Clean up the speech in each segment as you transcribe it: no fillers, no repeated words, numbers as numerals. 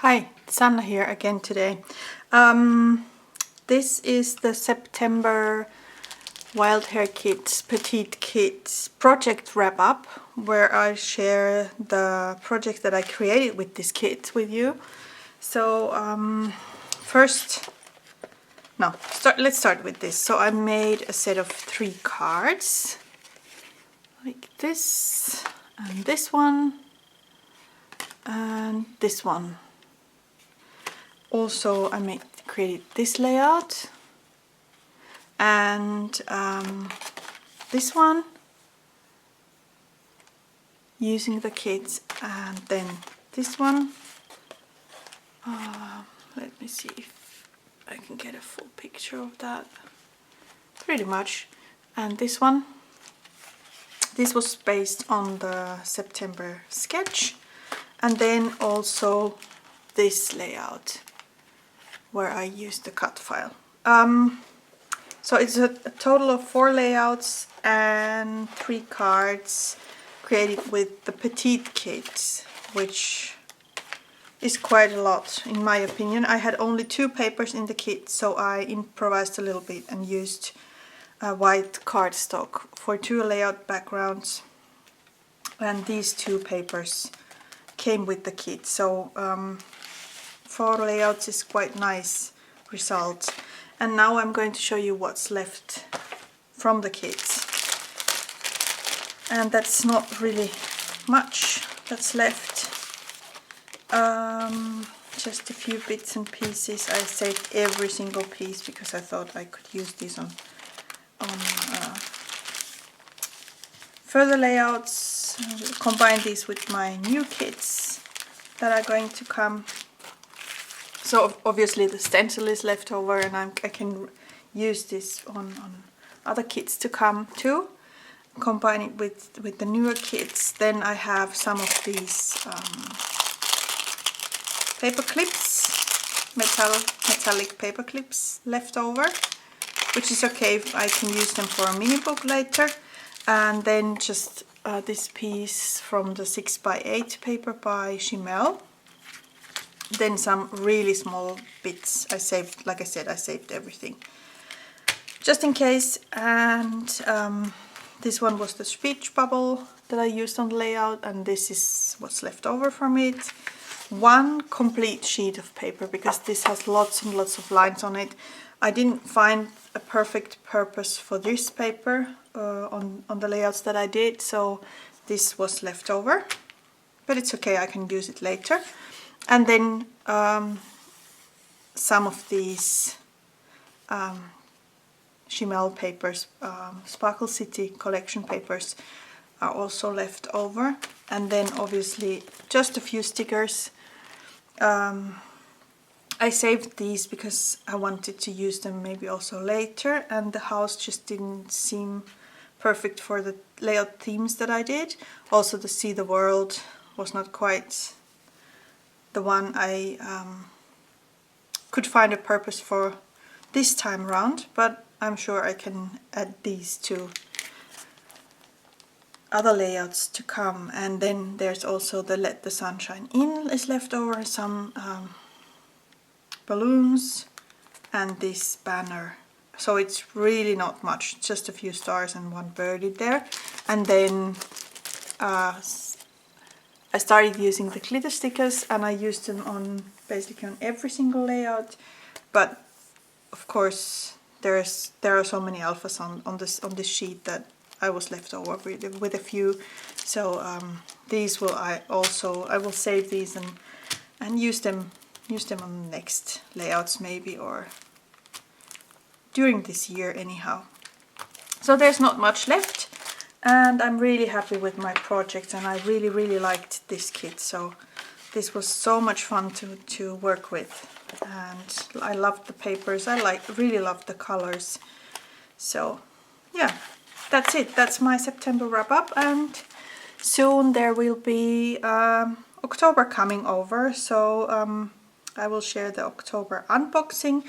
Hi, Sanna here again today. This is the September Wild Hare Kits, Petite Kits project wrap-up, where I share the projects that I created with this kit with you. So let's start with this. So I made a set of 3 cards, like this, and this one, and this one. Also, I created this layout and this one using the kits, and then this one. Let me see if I can get a full picture of that. Pretty much. And this one. This was based on the September sketch, and then also this layout, where I used the cut file. So it's a total of 4 layouts and 3 cards created with the Petite kit, which is quite a lot in my opinion. I had only 2 papers in the kit, so I improvised a little bit and used white cardstock for 2 layout backgrounds, and these 2 papers came with the kit. So 4 layouts is quite nice result. And now I'm going to show you what's left from the kits. And that's not really much that's left. Just a few bits and pieces. I saved every single piece because I thought I could use these on further layouts. Combine these with my new kits that are going to come. So obviously the stencil is left over, and I can use this on other kits to come too. Combine it with the newer kits. Then I have some of these paper clips, metallic paper clips left over, which is okay if I can use them for a mini book later. And then just this piece from the 6x8 paper by Chimel. Then some really small bits I saved. Like I said, I saved everything just in case. And this one was the speech bubble that I used on the layout, and this is what's left over from it. 1 complete sheet of paper, because this has lots and lots of lines on it. I didn't find a perfect purpose for this paper on the layouts that I did, so this was left over, but it's okay, I can use it later. And then some of these Chimel papers, Sparkle City collection papers, are also left over. And then obviously just a few stickers. I saved these because I wanted to use them maybe also later, and the house just didn't seem perfect for the layout themes that I did. Also the See the World was not quite the one I could find a purpose for this time around, but I'm sure I can add these to other layouts to come. And then there's also the Let the Sunshine In is left over, some balloons, and this banner. So it's really not much, just a few stars and 1 birdie there. And then I started using the glitter stickers, and I used them on basically on every single layout. But of course there are so many alphas on this sheet that I was left over with a few. So these I will save these and use them on the next layouts maybe, or during this year anyhow. So there's not much left, and I'm really happy with my project, and I really liked this kit. So this was so much fun to work with, and I loved the papers. I really loved the colors. So yeah, that's it. That's my September wrap up, and soon there will be October coming over. So I will share the October unboxing,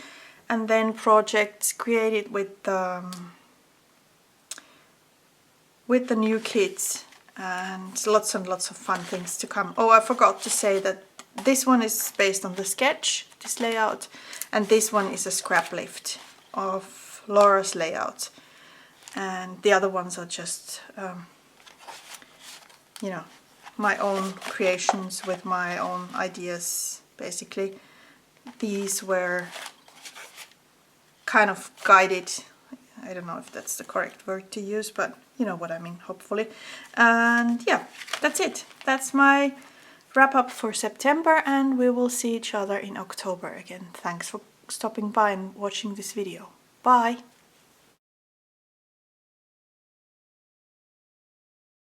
and then projects created with the new kits, and lots of fun things to come. Oh, I forgot to say that this one is based on the sketch, this layout, and this one is a scrap lift of Laura's layout. And the other ones are just, you know, my own creations with my own ideas, basically. These were kind of guided, I don't know if that's the correct word to use, but you know what I mean, hopefully. And yeah, that's it. That's my wrap up for September, and we will see each other in October again. Thanks for stopping by and watching this video. Bye!